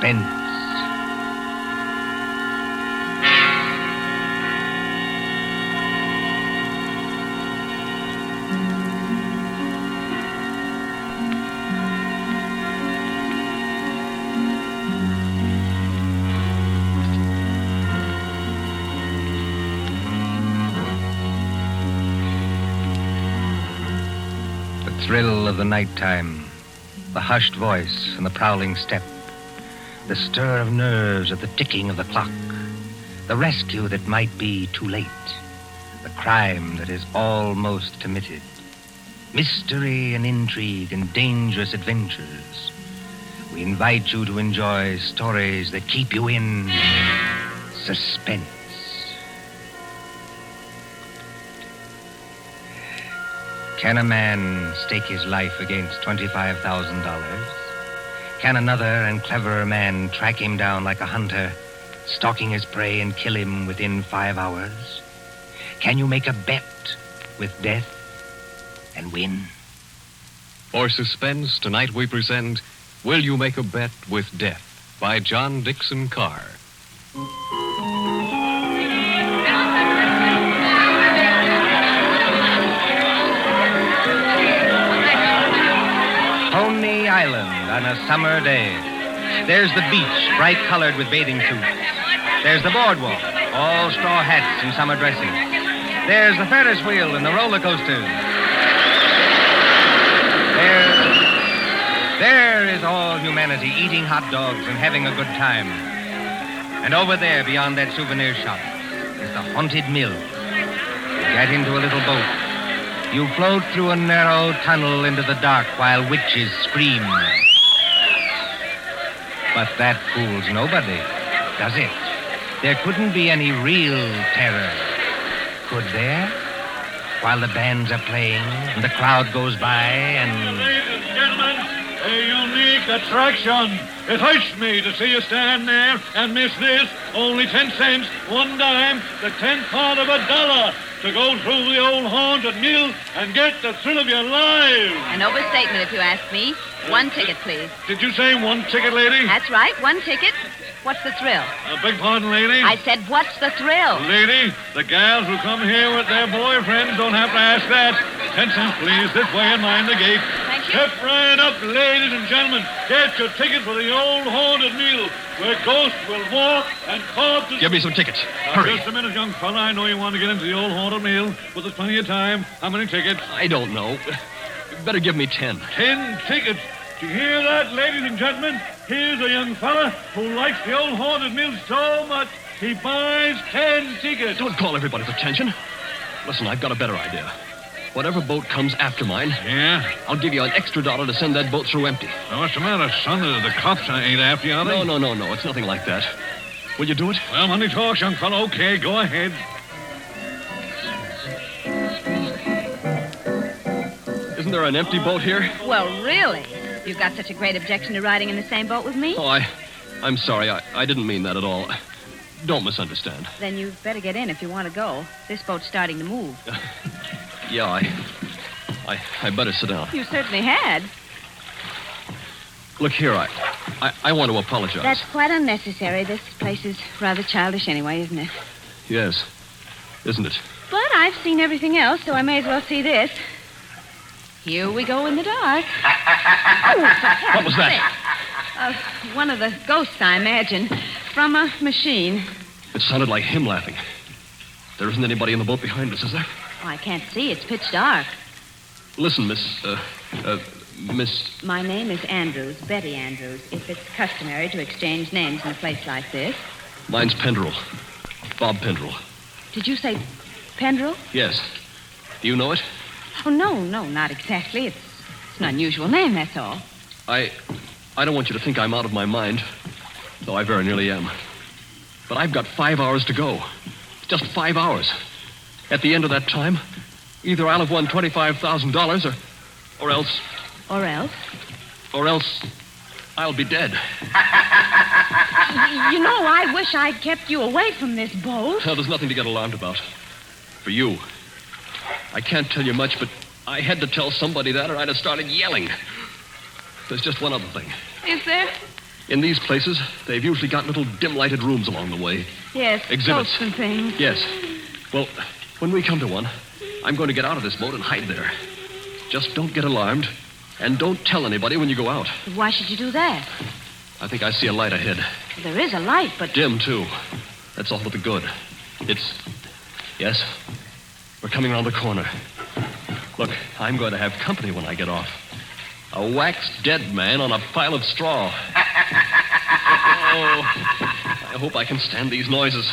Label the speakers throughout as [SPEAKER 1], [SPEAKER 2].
[SPEAKER 1] Suspense. The thrill of the nighttime, the hushed voice and the prowling step, the stir of nerves at the ticking of the clock, the rescue that might be too late, the crime that is almost committed, mystery and intrigue and dangerous adventures. We invite you to enjoy stories that keep you in suspense. Can a man stake his life against $25,000? Can another and cleverer man track him down like a hunter, stalking his prey and kill him within 5 hours? Can you make a bet with death and win?
[SPEAKER 2] For Suspense, tonight we present Will You Make a Bet with Death by John Dickson Carr.
[SPEAKER 1] Coney Island on a summer day. There's the beach, bright-colored with bathing suits. There's the boardwalk, all straw hats and summer dressing. There's the Ferris wheel and the roller coasters. There is all humanity eating hot dogs and having a good time. And over there, beyond that souvenir shop, is the haunted mill. You get into a little boat. You float through a narrow tunnel into the dark while witches scream. But that fools nobody, does it? There couldn't be any real terror, could there? While the bands are playing and the crowd goes by and...
[SPEAKER 3] Ladies and gentlemen, a unique attraction. It hurts me to see you stand there and miss this. Only 10 cents, 1 dime, the 10th part of $1 to go through the old haunted mill and get the thrill of your lives.
[SPEAKER 4] An overstatement, if you ask me. 1 ticket, please.
[SPEAKER 3] Did you say 1 ticket, lady?
[SPEAKER 4] That's right, 1 ticket. What's the thrill?
[SPEAKER 3] Beg pardon, lady?
[SPEAKER 4] I said, what's the thrill?
[SPEAKER 3] Lady, the gals who come here with their boyfriends don't have to ask that. 10 cents, please, this way and mind the gate.
[SPEAKER 4] Thank you.
[SPEAKER 3] Step right up, ladies and gentlemen. Get your ticket for the old haunted mill, where ghosts will walk and corpses...
[SPEAKER 2] Give me some tickets. Hurry.
[SPEAKER 3] Just a minute, young fella. I know you want to get into the old haunted mill, but there's plenty of time. How many tickets?
[SPEAKER 2] I don't know. Better give me 10.
[SPEAKER 3] 10 tickets. Do you hear that, ladies and gentlemen? Here's a young fella who likes the old haunted mill so much, he buys 10 tickets.
[SPEAKER 2] Don't call everybody's attention. Listen, I've got a better idea. Whatever boat comes after mine,
[SPEAKER 3] Yeah?
[SPEAKER 2] I'll give you an extra $1 to send that boat through empty.
[SPEAKER 3] Now, what's the matter, son? The cops ain't after you, are they?
[SPEAKER 2] No. It's nothing like that. Will you do it?
[SPEAKER 3] Well, money talks, young fella. Okay, go ahead.
[SPEAKER 2] Isn't there an empty boat here?
[SPEAKER 4] Well, really? You've got such a great objection to riding in the same boat with me?
[SPEAKER 2] Oh, I'm sorry. I didn't mean that at all. Don't misunderstand.
[SPEAKER 4] Then you'd better get in if you want to go. This boat's starting to move.
[SPEAKER 2] Yeah, I better sit down.
[SPEAKER 4] You certainly had.
[SPEAKER 2] Look here, I want to apologize.
[SPEAKER 4] That's quite unnecessary. This place is rather childish anyway, isn't it?
[SPEAKER 2] Yes, isn't it?
[SPEAKER 4] But I've seen everything else, so I may as well see this. Here we go in the dark.
[SPEAKER 2] What was that?
[SPEAKER 4] One of the ghosts, I imagine, from a machine.
[SPEAKER 2] It sounded like him laughing. There isn't anybody in the boat behind us, is there?
[SPEAKER 4] Oh, I can't see. It's pitch dark.
[SPEAKER 2] Listen, Miss...
[SPEAKER 4] My name is Andrews, Betty Andrews, if it's customary to exchange names in a place like this.
[SPEAKER 2] Mine's Pendrall. Bob Pendrall.
[SPEAKER 4] Did you say Pendrall?
[SPEAKER 2] Yes. Do you know it?
[SPEAKER 4] Oh, no, not exactly. It's an unusual name, that's all.
[SPEAKER 2] I don't want you to think I'm out of my mind, though I very nearly am. But I've got 5 hours to go. Just 5 hours. At the end of that time, either I'll have won $25,000 or else...
[SPEAKER 4] Or else?
[SPEAKER 2] Or else I'll be dead.
[SPEAKER 4] You know, I wish I'd kept you away from this boat.
[SPEAKER 2] Well, there's nothing to get alarmed about. For you. I can't tell you much, but I had to tell somebody that or I'd have started yelling. There's just one other thing.
[SPEAKER 4] Is there?
[SPEAKER 2] In these places, they've usually got little dim-lighted rooms along the way.
[SPEAKER 4] Yes,
[SPEAKER 2] Exhibits.
[SPEAKER 4] boats and things.
[SPEAKER 2] Yes. Well, when we come to one, I'm going to get out of this boat and hide there. Just don't get alarmed, and don't tell anybody when you go out.
[SPEAKER 4] Why should you do that?
[SPEAKER 2] I think I see a light ahead.
[SPEAKER 4] Well, there is a light, but...
[SPEAKER 2] Dim, too. That's all to the good. Yes, we're coming around the corner. Look, I'm going to have company when I get off. A waxed dead man on a pile of straw. Oh, I hope I can stand these noises.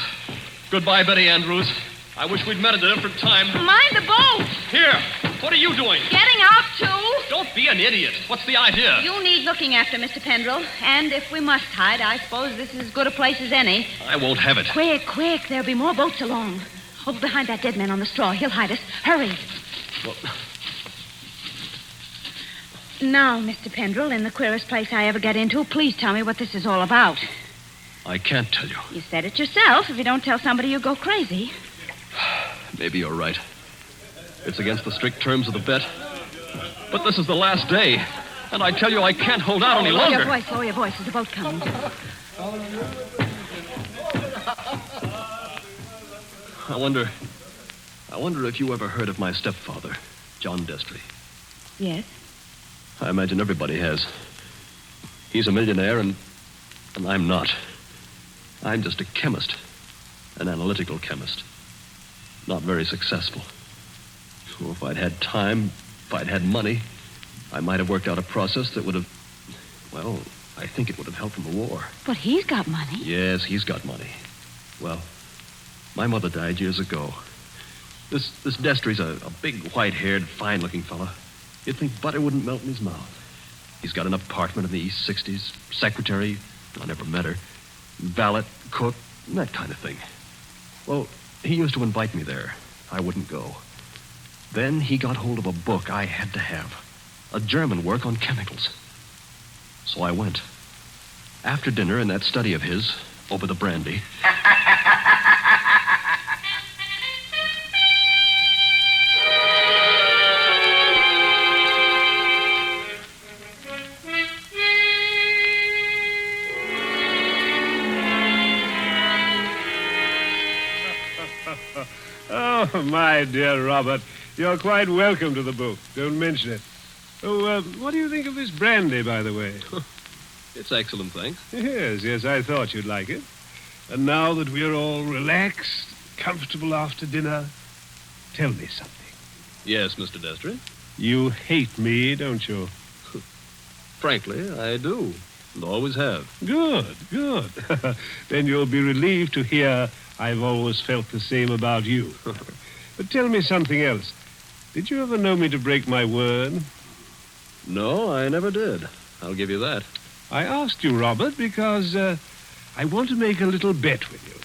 [SPEAKER 2] Goodbye, Betty Andrews. I wish we'd met at a different time.
[SPEAKER 4] Mind the boat!
[SPEAKER 2] Here, what are you doing?
[SPEAKER 4] Getting out, too?
[SPEAKER 2] Don't be an idiot. What's the idea?
[SPEAKER 4] You need looking after, Mr. Pendrall. And if we must hide, I suppose this is as good a place as any.
[SPEAKER 2] I won't have it.
[SPEAKER 4] Quick. There'll be more boats along. Over behind that dead man on the straw. He'll hide us. Hurry.
[SPEAKER 2] Well...
[SPEAKER 4] Now, Mr. Pendrall, in the queerest place I ever get into, please tell me what this is all about.
[SPEAKER 2] I can't tell you.
[SPEAKER 4] You said it yourself. If you don't tell somebody, you go crazy.
[SPEAKER 2] Maybe you're right. It's against the strict terms of the bet. But this is the last day. And I tell you, I can't hold out any longer.
[SPEAKER 4] Lower your voice. There's a boat coming.
[SPEAKER 2] I wonder if you ever heard of my stepfather, John Destri.
[SPEAKER 4] Yes.
[SPEAKER 2] I imagine everybody has. He's a millionaire, and I'm not. I'm just a chemist. An analytical chemist. Not very successful. So if I'd had time, if I'd had money, I might have worked out a process that would have... Well, I think it would have helped in the war.
[SPEAKER 4] But he's got money.
[SPEAKER 2] Yes, he's got money. Well, my mother died years ago. This Destri's a big, white-haired, fine-looking fella. You'd think butter wouldn't melt in his mouth. He's got an apartment in the East 60s, secretary, I never met her, valet, cook, that kind of thing. Well, he used to invite me there. I wouldn't go. Then he got hold of a book I had to have, a German work on chemicals. So I went. After dinner in that study of his, over the brandy...
[SPEAKER 5] Oh, my dear Robert, you're quite welcome to the book. Don't mention it. Oh, what do you think of this brandy, by the way?
[SPEAKER 2] It's excellent, thanks.
[SPEAKER 5] Yes, I thought you'd like it. And now that we're all relaxed, comfortable after dinner, tell me something.
[SPEAKER 2] Yes, Mr. Destri?
[SPEAKER 5] You hate me, don't you?
[SPEAKER 2] Frankly, I do. And always have.
[SPEAKER 5] Good. Then you'll be relieved to hear I've always felt the same about you. But tell me something else. Did you ever know me to break my word?
[SPEAKER 2] No, I never did. I'll give you that.
[SPEAKER 5] I asked you, Robert, because I want to make a little bet with you.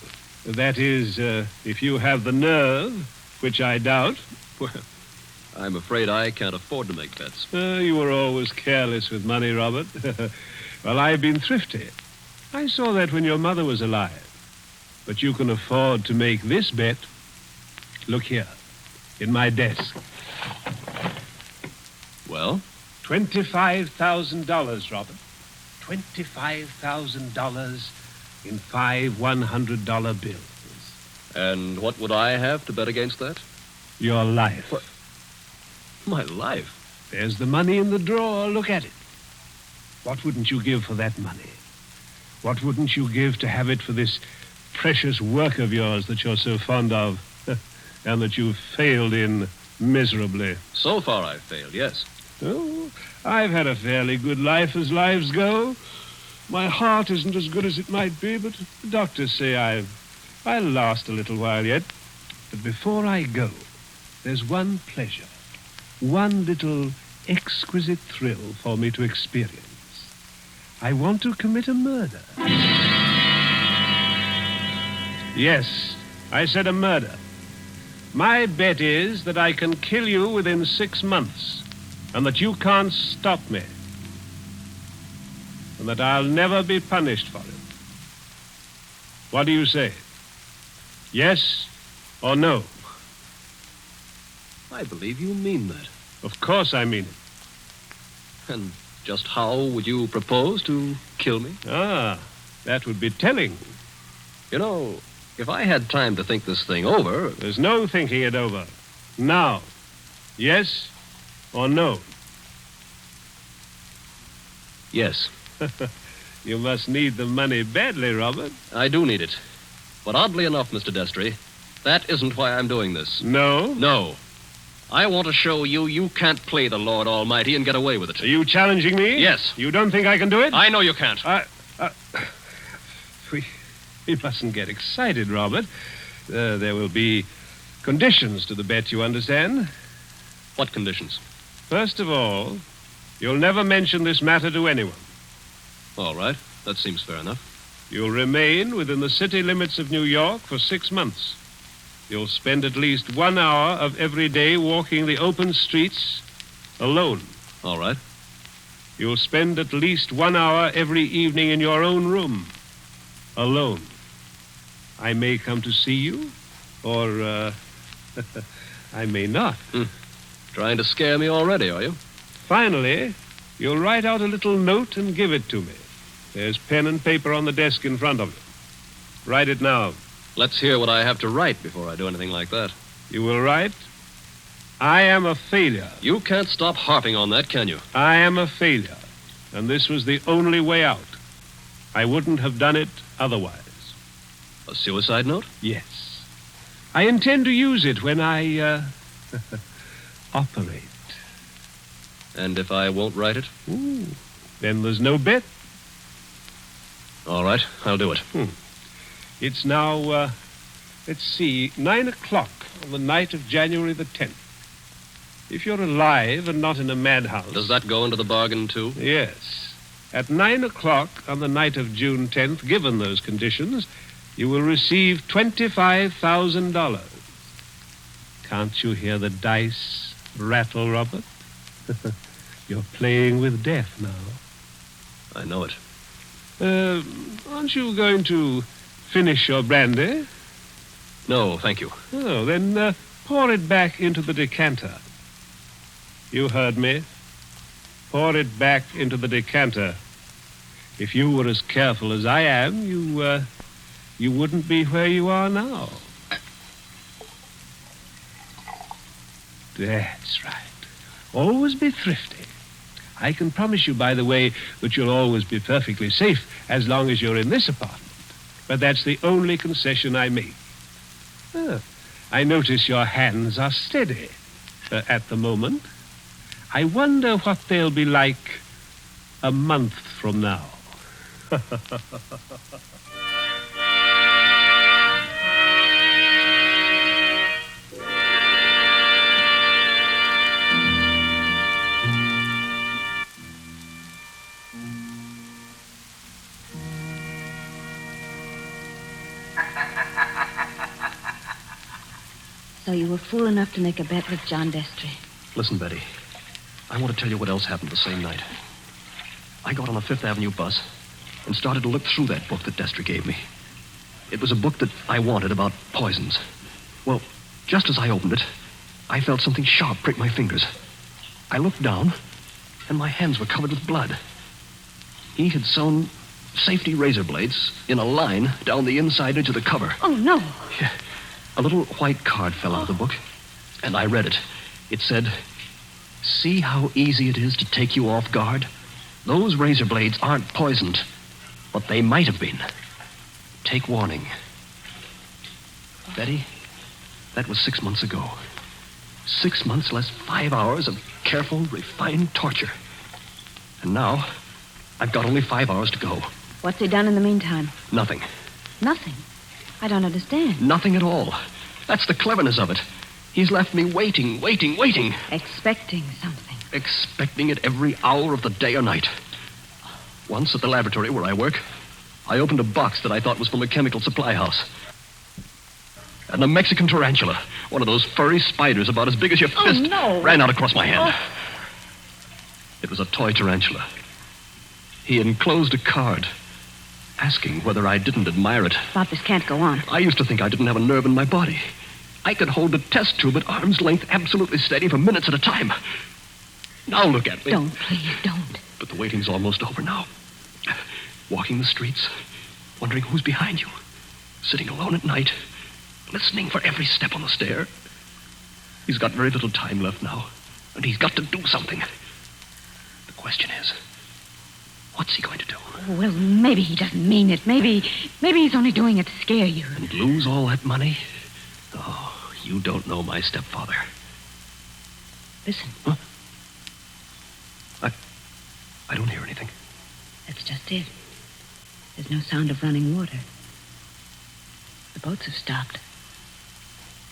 [SPEAKER 5] That is, if you have the nerve, which I doubt.
[SPEAKER 2] Well, I'm afraid I can't afford to make bets.
[SPEAKER 5] You were always careless with money, Robert. Well, I've been thrifty. I saw that when your mother was alive. But you can afford to make this bet. Look here, in my desk.
[SPEAKER 2] Well?
[SPEAKER 5] $25,000, Robert. $25,000 in 5 $100 bills.
[SPEAKER 2] And what would I have to bet against that?
[SPEAKER 5] Your life.
[SPEAKER 2] What? My life?
[SPEAKER 5] There's the money in the drawer. Look at it. What wouldn't you give for that money? What wouldn't you give to have it for this precious work of yours that you're so fond of and that you've failed in miserably?
[SPEAKER 2] So far I've failed, yes.
[SPEAKER 5] Oh, I've had a fairly good life as lives go. My heart isn't as good as it might be, but the doctors say I'll last a little while yet. But before I go, there's one pleasure, one little exquisite thrill for me to experience. I want to commit a murder. Yes, I said a murder. My bet is that I can kill you within 6 months, and that you can't stop me, and that I'll never be punished for it. What do you say? Yes or no?
[SPEAKER 2] I believe you mean that.
[SPEAKER 5] Of course I mean it.
[SPEAKER 2] And Just how would you propose to kill me?
[SPEAKER 5] Ah, that would be telling.
[SPEAKER 2] You know, if I had time to think this thing over...
[SPEAKER 5] There's no thinking it over. Now. Yes or no?
[SPEAKER 2] Yes.
[SPEAKER 5] You must need the money badly, Robert.
[SPEAKER 2] I do need it. But oddly enough, Mr. Destri, that isn't why I'm doing this.
[SPEAKER 5] No?
[SPEAKER 2] No. I want to show you can't play the Lord Almighty and get away with it.
[SPEAKER 5] Are you challenging me?
[SPEAKER 2] Yes.
[SPEAKER 5] You don't think I can do it?
[SPEAKER 2] I know you can't.
[SPEAKER 5] We mustn't get excited, Robert. There will be conditions to the bet, you understand?
[SPEAKER 2] What conditions?
[SPEAKER 5] First of all, you'll never mention this matter to anyone.
[SPEAKER 2] All right. That seems fair enough.
[SPEAKER 5] You'll remain within the city limits of New York for 6 months. You'll spend at least 1 hour of every day walking the open streets alone.
[SPEAKER 2] All right.
[SPEAKER 5] You'll spend at least 1 hour every evening in your own room, alone. I may come to see you, or I may not.
[SPEAKER 2] Trying to scare me already, are you?
[SPEAKER 5] Finally, you'll write out a little note and give it to me. There's pen and paper on the desk in front of you. Write it now.
[SPEAKER 2] Let's hear what I have to write before I do anything like that.
[SPEAKER 5] You will write, I am a failure.
[SPEAKER 2] You can't stop harping on that, can you?
[SPEAKER 5] I am a failure, and this was the only way out. I wouldn't have done it otherwise.
[SPEAKER 2] A suicide note?
[SPEAKER 5] Yes. I intend to use it when I, operate.
[SPEAKER 2] And if I won't write it?
[SPEAKER 5] Ooh, then there's no bet.
[SPEAKER 2] All right, I'll do it.
[SPEAKER 5] It's now, let's see, 9 o'clock on the night of January the 10th. If you're alive and not in a madhouse...
[SPEAKER 2] Does that go into the bargain, too?
[SPEAKER 5] Yes. At 9 o'clock on the night of June 10th, given those conditions, you will receive $25,000. Can't you hear the dice rattle, Robert? You're playing with death now.
[SPEAKER 2] I know it.
[SPEAKER 5] Aren't you going to finish your brandy?
[SPEAKER 2] No, thank you.
[SPEAKER 5] Oh, then pour it back into the decanter. You heard me. Pour it back into the decanter. If you were as careful as I am, you wouldn't be where you are now. That's right. Always be thrifty. I can promise you, by the way, that you'll always be perfectly safe as long as you're in this apartment. But that's the only concession I make. I notice your hands are steady at the moment. I wonder what they'll be like a month from now.
[SPEAKER 4] So you were fool enough to make a bet with John Destri.
[SPEAKER 2] Listen, Betty. I want to tell you what else happened the same night. I got on a Fifth Avenue bus and started to look through that book that Destri gave me. It was a book that I wanted about poisons. Well, just as I opened it, I felt something sharp prick my fingers. I looked down, and my hands were covered with blood. He had sewn safety razor blades in a line down the inside edge of the cover.
[SPEAKER 4] Oh, no.
[SPEAKER 2] Yeah. A little white card fell out of the book, and I read it. It said, "See how easy it is to take you off guard? Those razor blades aren't poisoned, but they might have been. Take warning." Betty, that was 6 months ago. 6 months less 5 hours of careful, refined torture. And now, I've got only 5 hours to go.
[SPEAKER 4] What's he done in the meantime?
[SPEAKER 2] Nothing.
[SPEAKER 4] Nothing. I don't understand.
[SPEAKER 2] Nothing at all. That's the cleverness of it. He's left me waiting.
[SPEAKER 4] Expecting something.
[SPEAKER 2] Expecting it every hour of the day or night. Once at the laboratory where I work, I opened a box that I thought was from a chemical supply house. And a Mexican tarantula, one of those furry spiders about as big as your fist, ran out across my hand. It was a toy tarantula. He enclosed a card asking whether I didn't admire it.
[SPEAKER 4] Bob, this can't go on.
[SPEAKER 2] I used to think I didn't have a nerve in my body. I could hold a test tube at arm's length absolutely steady for minutes at a time. Now look at me.
[SPEAKER 4] Don't, please, don't.
[SPEAKER 2] But the waiting's almost over now. Walking the streets, wondering who's behind you. Sitting alone at night, listening for every step on the stair. He's got very little time left now, and he's got to do something. The question is, what's he going to do?
[SPEAKER 4] Well, maybe he doesn't mean it. Maybe he's only doing it to scare you.
[SPEAKER 2] And lose all that money? Oh, you don't know my stepfather.
[SPEAKER 4] Listen.
[SPEAKER 2] Huh? I don't hear anything.
[SPEAKER 4] That's just it. There's no sound of running water. The boats have stopped.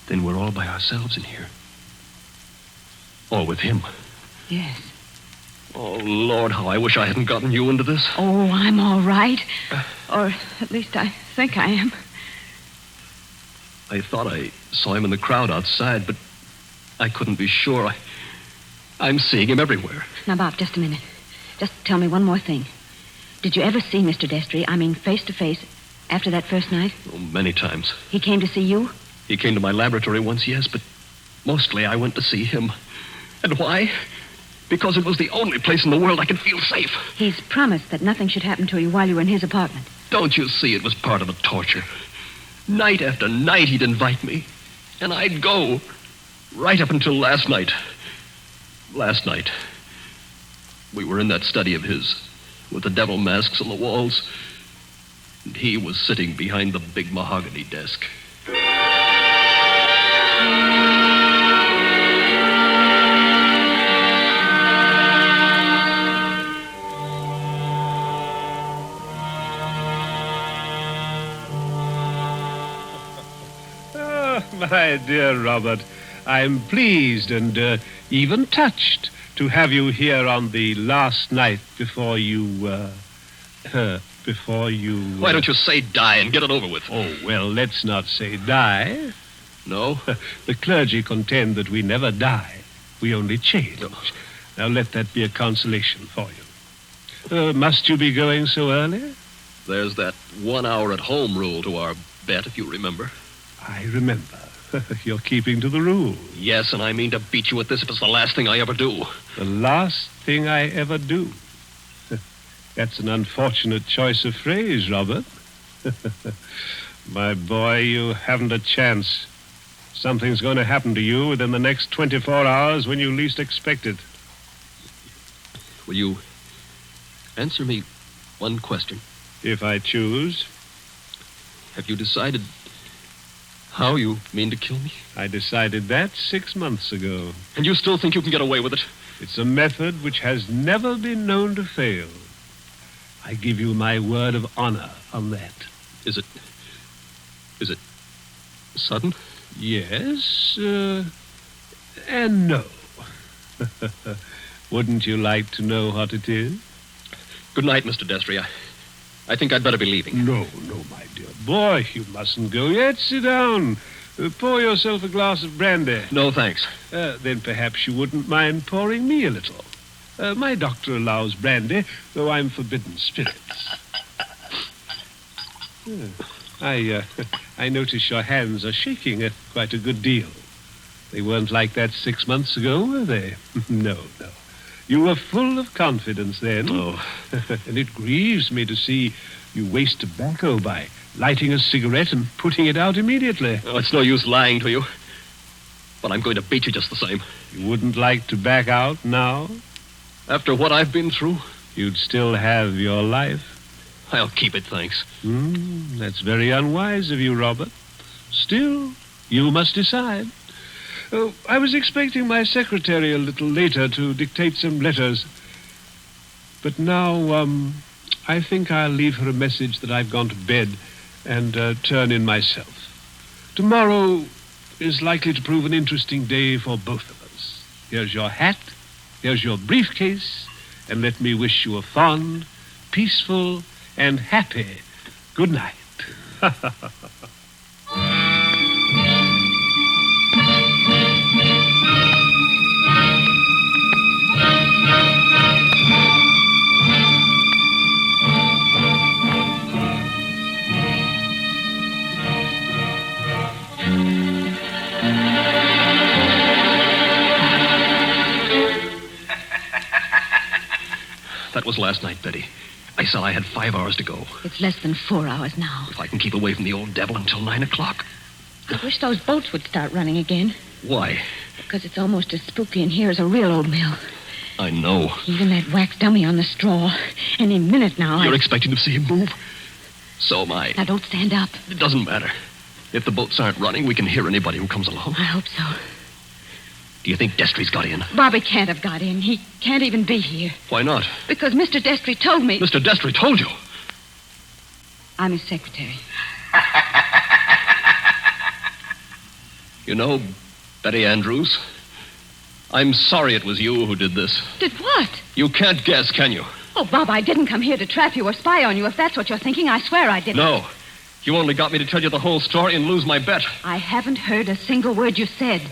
[SPEAKER 2] Then we're all by ourselves in here. All with him.
[SPEAKER 4] Yes.
[SPEAKER 2] Oh, Lord, how I wish I hadn't gotten you into this.
[SPEAKER 4] Oh, I'm all right. Or at least I think I am.
[SPEAKER 2] I thought I saw him in the crowd outside, but I couldn't be sure. I'm seeing him everywhere.
[SPEAKER 4] Now, Bob, just a minute. Just tell me one more thing. Did you ever see Mr. Destri, I mean face to face, after that first night?
[SPEAKER 2] Oh, many times.
[SPEAKER 4] He came to see you?
[SPEAKER 2] He came to my laboratory once, yes, but mostly I went to see him. And why? Because it was the only place in the world I could feel safe.
[SPEAKER 4] He's promised that nothing should happen to you while you were in his apartment.
[SPEAKER 2] Don't you see it was part of the torture? Night after night he'd invite me, and I'd go. Right up until last night. Last night. We were in that study of his, with the devil masks on the walls, and he was sitting behind the big mahogany desk.
[SPEAKER 5] My dear Robert, I'm pleased and even touched to have you here on the last night before you.
[SPEAKER 2] Why don't you say die and get it over with?
[SPEAKER 5] Oh, well, let's not say die.
[SPEAKER 2] No?
[SPEAKER 5] The clergy contend that we never die. We only change. Now let that be a consolation for you. Must you be going so early?
[SPEAKER 2] There's that 1 hour at home rule to our bet, if you remember.
[SPEAKER 5] I remember. You're keeping to the rule.
[SPEAKER 2] Yes, and I mean to beat you at this if it's the last thing I ever do.
[SPEAKER 5] The last thing I ever do. That's an unfortunate choice of phrase, Robert. My boy, you haven't a chance. Something's going to happen to you within the next 24 hours when you least expect it.
[SPEAKER 2] Will you answer me one question?
[SPEAKER 5] If I choose.
[SPEAKER 2] Have you decided how you mean to kill me?
[SPEAKER 5] I decided that 6 months ago.
[SPEAKER 2] And you still think you can get away with it?
[SPEAKER 5] It's a method which has never been known to fail. I give you my word of honor on that.
[SPEAKER 2] Is it sudden?
[SPEAKER 5] Yes, and no. Wouldn't you like to know what it is?
[SPEAKER 2] Good night, Mr. Destri. I think I'd better be leaving.
[SPEAKER 5] No, my dear boy, you mustn't go yet. Sit down. Pour yourself a glass of brandy.
[SPEAKER 2] No, thanks.
[SPEAKER 5] Then perhaps you wouldn't mind pouring me a little. My doctor allows brandy, though I'm forbidden spirits. I notice your hands are shaking quite a good deal. They weren't like that 6 months ago, were they? No. You were full of confidence then.
[SPEAKER 2] Oh.
[SPEAKER 5] And it grieves me to see you waste tobacco by lighting a cigarette and putting it out immediately.
[SPEAKER 2] Oh, it's no use lying to you. But I'm going to beat you just the same.
[SPEAKER 5] You wouldn't like to back out now?
[SPEAKER 2] After what I've been through?
[SPEAKER 5] You'd still have your life.
[SPEAKER 2] I'll keep it, thanks.
[SPEAKER 5] That's very unwise of you, Robert. Still, you must decide. Oh, I was expecting my secretary a little later to dictate some letters. But now, I think I'll leave her a message that I've gone to bed and turn in myself. Tomorrow is likely to prove an interesting day for both of us. Here's your hat, here's your briefcase, and let me wish you a fond, peaceful, and happy good night.
[SPEAKER 2] That was last night, Betty. I said I had 5 hours to go.
[SPEAKER 4] It's less than 4 hours now.
[SPEAKER 2] If I can keep away from the old devil until 9 o'clock.
[SPEAKER 4] I wish those boats would start running again.
[SPEAKER 2] Why?
[SPEAKER 4] Because it's almost as spooky in here as a real old mill.
[SPEAKER 2] I know.
[SPEAKER 4] Even that wax dummy on the straw. Any minute now.
[SPEAKER 2] You're expecting to see him move? So am I.
[SPEAKER 4] Now, don't stand up.
[SPEAKER 2] It doesn't matter. If the boats aren't running, we can hear anybody who comes along.
[SPEAKER 4] I hope so.
[SPEAKER 2] Do you think Destri's got in?
[SPEAKER 4] Bobby can't have got in. He can't even be here.
[SPEAKER 2] Why not?
[SPEAKER 4] Because Mr. Destri told me...
[SPEAKER 2] Mr. Destri told you?
[SPEAKER 4] I'm his secretary.
[SPEAKER 2] You know, Betty Andrews, I'm sorry it was you who did this.
[SPEAKER 4] Did what?
[SPEAKER 2] You can't guess, can you?
[SPEAKER 4] Oh, Bob, I didn't come here to trap you or spy on you. If that's what you're thinking, I swear I didn't.
[SPEAKER 2] No. You only got me to tell you the whole story and lose my bet.
[SPEAKER 4] I haven't heard a single word you said.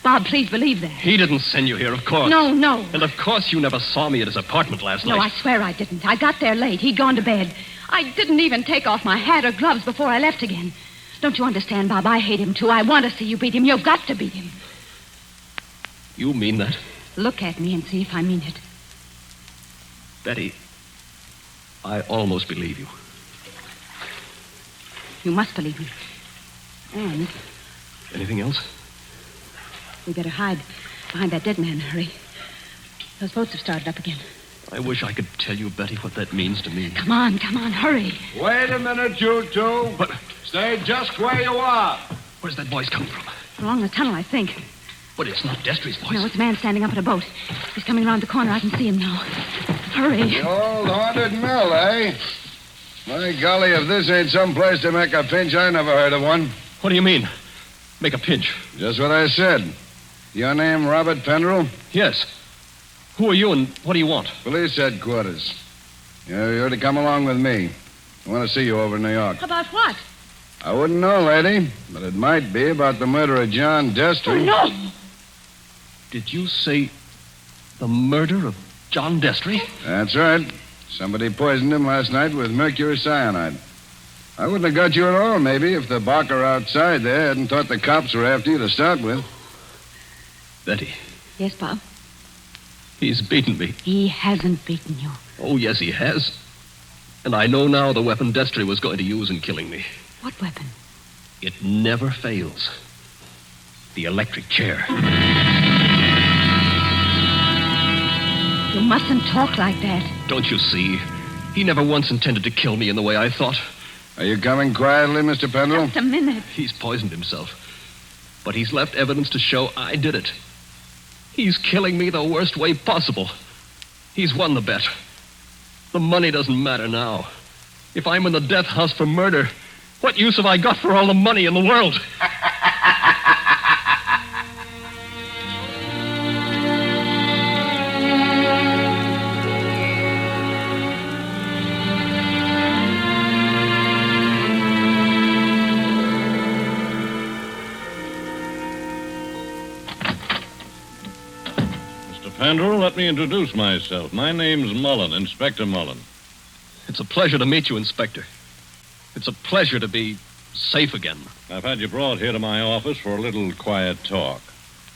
[SPEAKER 4] Bob, please believe that.
[SPEAKER 2] He didn't send you here, of course.
[SPEAKER 4] No, no.
[SPEAKER 2] And of course you never saw me at his apartment last night.
[SPEAKER 4] No, I swear I didn't. I got there late. He'd gone to bed. I didn't even take off my hat or gloves before I left again. Don't you understand, Bob? I hate him, too. I want to see you beat him. You've got to beat him.
[SPEAKER 2] You mean that?
[SPEAKER 4] Look at me and see if I mean it.
[SPEAKER 2] Betty, I almost believe you.
[SPEAKER 4] You must believe me. And
[SPEAKER 2] Anything else?
[SPEAKER 4] we better hide behind that dead man in a hurry. Those boats have started up again.
[SPEAKER 2] I wish I could tell you, Betty, what that means to me.
[SPEAKER 4] Come on, hurry.
[SPEAKER 6] Wait a minute, you two.
[SPEAKER 2] What?
[SPEAKER 6] Stay just where you are.
[SPEAKER 2] Where's that voice coming from?
[SPEAKER 4] Along the tunnel, I think.
[SPEAKER 2] But it's not Destri's voice.
[SPEAKER 4] No, it's a man standing up in a boat. He's coming around the corner. I can see him now. Hurry.
[SPEAKER 6] The old haunted mill, eh? My golly, if this ain't some place to make a pinch, I never heard of one.
[SPEAKER 2] What do you mean? Make a pinch?
[SPEAKER 6] Just what I said. Your name, Robert Pendrall?
[SPEAKER 2] Yes. Who are you and what do you want?
[SPEAKER 6] Police headquarters. You're to come along with me. I want to see you over in New York.
[SPEAKER 4] About what?
[SPEAKER 6] I wouldn't know, lady, but it might be about the murder of John Destri.
[SPEAKER 4] Oh, no!
[SPEAKER 2] Did you say the murder of John Destri?
[SPEAKER 6] That's right. Somebody poisoned him last night with mercury cyanide. I wouldn't have got you at all, maybe, if the barker outside there hadn't thought the cops were after you to start with.
[SPEAKER 2] Betty,
[SPEAKER 4] Yes, Bob?
[SPEAKER 2] he's beaten me.
[SPEAKER 4] He hasn't beaten you.
[SPEAKER 2] Oh, yes, he has. And I know now the weapon Destri was going to use in killing me.
[SPEAKER 4] What weapon?
[SPEAKER 2] It never fails. The electric chair.
[SPEAKER 4] You mustn't talk like that.
[SPEAKER 2] Don't you see? He never once intended to kill me in the way I thought.
[SPEAKER 6] Are you coming quietly, Mr. Pendrall?
[SPEAKER 4] Just a minute.
[SPEAKER 2] He's poisoned himself. But he's left evidence to show I did it. He's killing me the worst way possible. He's won the bet. The money doesn't matter now. If I'm in the death house for murder, what use have I got for all the money in the world?
[SPEAKER 3] Pendrall, let me introduce myself. My name's Mullen, Inspector Mullen.
[SPEAKER 2] It's a pleasure to meet you, Inspector. It's a pleasure to be safe again.
[SPEAKER 3] I've had you brought here to my office for a little quiet talk.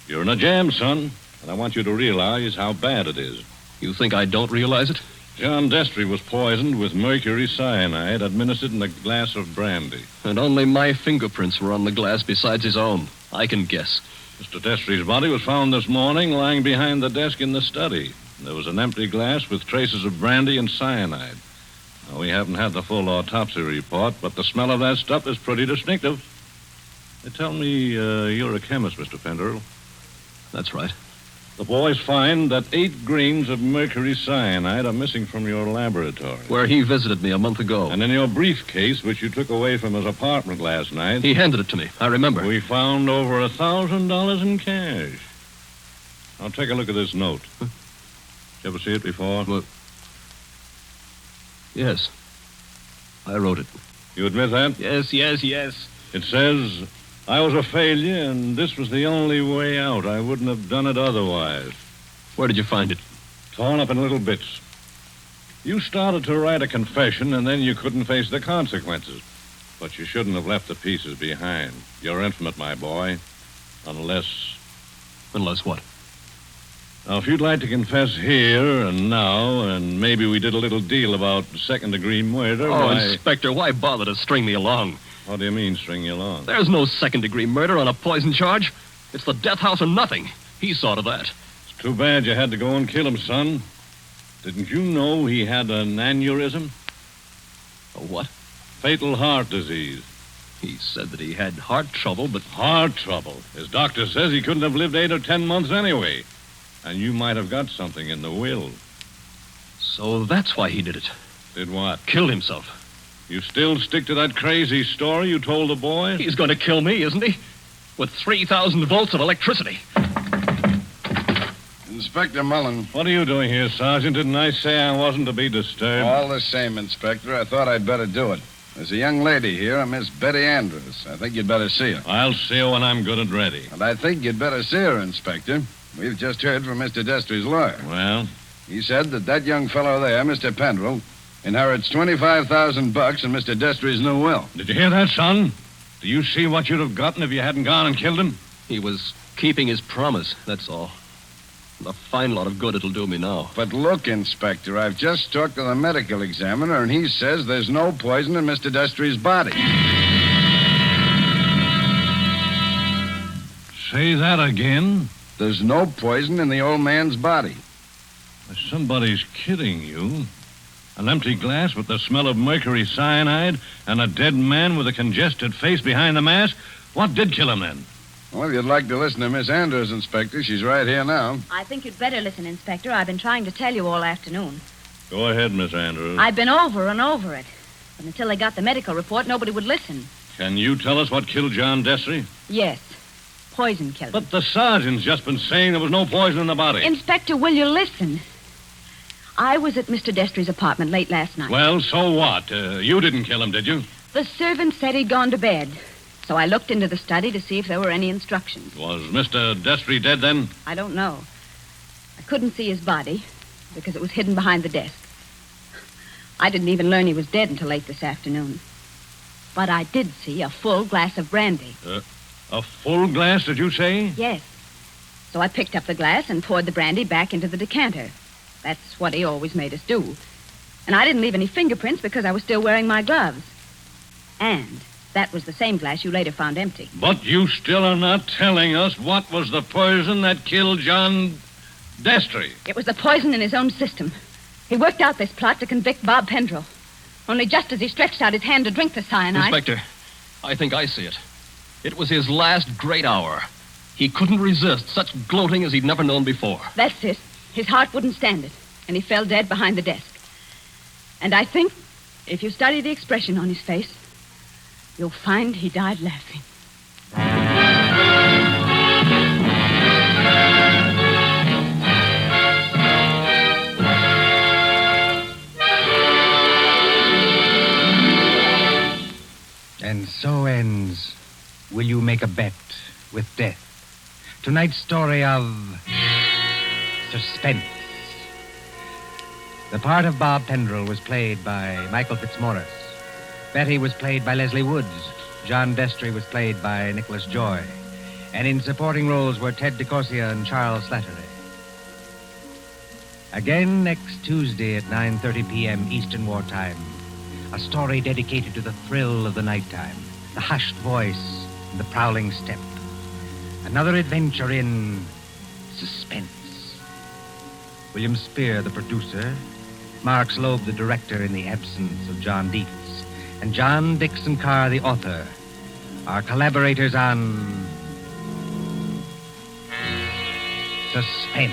[SPEAKER 3] You're in a jam, son, and I want you to realize how bad it is.
[SPEAKER 2] You think I don't realize it?
[SPEAKER 3] John Destri was poisoned with mercury cyanide administered in a glass of brandy.
[SPEAKER 2] And only my fingerprints were on the glass besides his own. I can guess.
[SPEAKER 3] Mr. Destri's body was found this morning lying behind the desk in the study. There was an empty glass with traces of brandy and cyanide. Now, we haven't had the full autopsy report, but the smell of that stuff is pretty distinctive. They tell me you're a chemist, Mr. Pendrall.
[SPEAKER 2] That's right.
[SPEAKER 3] The boys find that 8 grains of mercury cyanide are missing from your laboratory.
[SPEAKER 2] Where he visited me a month ago.
[SPEAKER 3] And in your briefcase, which you took away from his apartment last night...
[SPEAKER 2] He handed it to me. I remember.
[SPEAKER 3] We found over $1,000 in cash. Now, take a look at this note. Did you ever see it before?
[SPEAKER 2] Well, yes. I wrote it.
[SPEAKER 3] You admit that?
[SPEAKER 2] Yes.
[SPEAKER 3] It says, I was a failure, and this was the only way out. I wouldn't have done it otherwise.
[SPEAKER 2] Where did you find it?
[SPEAKER 3] Torn up in little bits. You started to write a confession, and then you couldn't face the consequences. But you shouldn't have left the pieces behind. You're infinite, my boy. Unless...
[SPEAKER 2] Unless what?
[SPEAKER 3] Now, if you'd like to confess here and now, and maybe we did a little deal about second-degree murder,
[SPEAKER 2] Oh,
[SPEAKER 3] why...
[SPEAKER 2] Inspector, why bother to string me along?
[SPEAKER 3] What do you mean, string you along?
[SPEAKER 2] There's no second-degree murder on a poison charge. It's the death house or nothing. He saw to that.
[SPEAKER 3] It's too bad you had to go and kill him, son. Didn't you know he had an aneurysm?
[SPEAKER 2] A what?
[SPEAKER 3] Fatal heart disease.
[SPEAKER 2] He said that he had heart trouble, but...
[SPEAKER 3] Heart trouble. His doctor says he couldn't have lived 8 or 10 months anyway. And you might have got something in the will.
[SPEAKER 2] So that's why he did it.
[SPEAKER 3] Did what?
[SPEAKER 2] Killed himself.
[SPEAKER 3] You still stick to that crazy story you told the boy?
[SPEAKER 2] He's going to kill me, isn't he? With 3,000 volts of electricity.
[SPEAKER 6] Inspector Mullen.
[SPEAKER 3] What are you doing here, Sergeant? Didn't I say I wasn't to be disturbed?
[SPEAKER 6] All the same, Inspector, I thought I'd better do it. There's a young lady here, a Miss Betty Andrews. I think you'd better see her.
[SPEAKER 3] I'll see her when I'm good and ready.
[SPEAKER 6] And I think you'd better see her, Inspector. We've just heard from Mr. Destri's lawyer.
[SPEAKER 3] Well?
[SPEAKER 6] He said that young fellow there, Mr. Pendrall, inherits $25,000 in Mr. Destri's new will.
[SPEAKER 3] Did you hear that, son? Do you see what you'd have gotten if you hadn't gone and killed him?
[SPEAKER 2] He was keeping his promise, that's all. A fine lot of good it'll do me now.
[SPEAKER 6] But look, Inspector, I've just talked to the medical examiner, and he says there's no poison in Mr. Destri's body.
[SPEAKER 3] Say that again?
[SPEAKER 6] There's no poison in the old man's body.
[SPEAKER 3] Somebody's kidding you. An empty glass with the smell of mercury cyanide and a dead man with a congested face behind the mask? What did kill him then?
[SPEAKER 6] Well, if you'd like to listen to Miss Andrews, Inspector, she's right here now.
[SPEAKER 4] I think you'd better listen, Inspector. I've been trying to tell you all afternoon.
[SPEAKER 3] Go ahead, Miss Andrews.
[SPEAKER 4] I've been over and over it. But until they got the medical report, nobody would listen.
[SPEAKER 3] Can you tell us what killed John Destri?
[SPEAKER 4] Yes. Poison killed him.
[SPEAKER 3] But the sergeant's just been saying there was no poison in the body.
[SPEAKER 4] Inspector, will you listen? I was at Mr. Destri's apartment late last night.
[SPEAKER 3] Well, so what? You didn't kill him, did you?
[SPEAKER 4] The servant said he'd gone to bed. So I looked into the study to see if there were any instructions.
[SPEAKER 3] Was Mr. Destri dead then?
[SPEAKER 4] I don't know. I couldn't see his body because it was hidden behind the desk. I didn't even learn he was dead until late this afternoon. But I did see a full glass of brandy.
[SPEAKER 3] A full glass, did you say?
[SPEAKER 4] Yes. So I picked up the glass and poured the brandy back into the decanter. That's what he always made us do. And I didn't leave any fingerprints because I was still wearing my gloves. And that was the same glass you later found empty.
[SPEAKER 3] But you still are not telling us what was the poison that killed John Destri.
[SPEAKER 4] It was the poison in his own system. He worked out this plot to convict Bob Pendrall. Only just as he stretched out his hand to drink the cyanide...
[SPEAKER 2] Inspector, I think I see it. It was his last great hour. He couldn't resist such gloating as he'd never known before.
[SPEAKER 4] That's it. His heart wouldn't stand it, and he fell dead behind the desk. And I think, if you study the expression on his face, you'll find he died laughing.
[SPEAKER 1] And so ends Will You Make a Bet with Death? Tonight's story of Suspense. The part of Bob Pendrall was played by Michael Fitzmaurice. Betty was played by Leslie Woods. John Destri was played by Nicholas Joy. And in supporting roles were Ted Corsia and Charles Slattery. Again next Tuesday at 9:30 p.m. Eastern Wartime. A story dedicated to the thrill of the nighttime, the hushed voice, and the prowling step. Another adventure in suspense. William Spier, the producer, Marx Loeb, the director in the absence of John Dietz, and John Dickson Carr, the author, are collaborators on Suspense.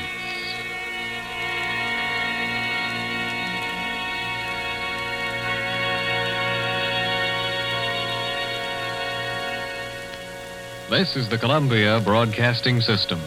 [SPEAKER 7] This is the Columbia Broadcasting System.